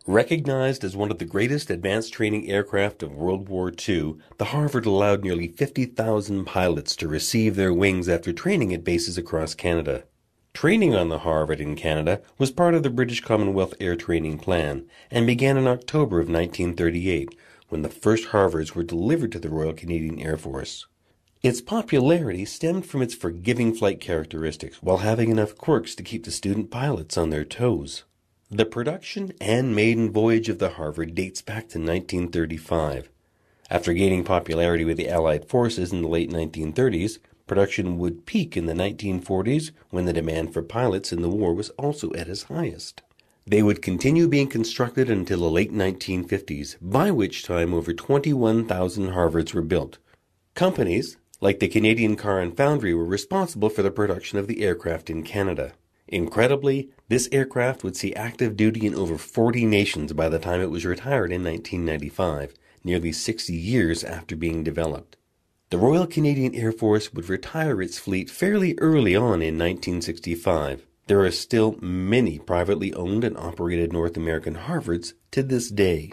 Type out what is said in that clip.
Recognized as one of the greatest advanced training aircraft of World War II, the Harvard allowed nearly 50,000 pilots to receive their wings after training at bases across Canada. Training on the Harvard in Canada was part of the British Commonwealth Air Training Plan and began in October of 1938, when the first Harvards were delivered to the Royal Canadian Air Force. Its popularity stemmed from its forgiving flight characteristics while having enough quirks to keep the student pilots on their toes. The production and maiden voyage of the Harvard dates back to 1935. After gaining popularity with the Allied forces in the late 1930s, production would peak in the 1940s when the demand for pilots in the war was also at its highest. They would continue being constructed until the late 1950s, by which time over 21,000 Harvards were built. Companies, like the Canadian Car and Foundry, were responsible for the production of the aircraft in Canada. Incredibly, this aircraft would see active duty in over 40 nations by the time it was retired in 1995, nearly 60 years after being developed. The Royal Canadian Air Force would retire its fleet fairly early on in 1965. There are still many privately owned and operated North American Harvards to this day.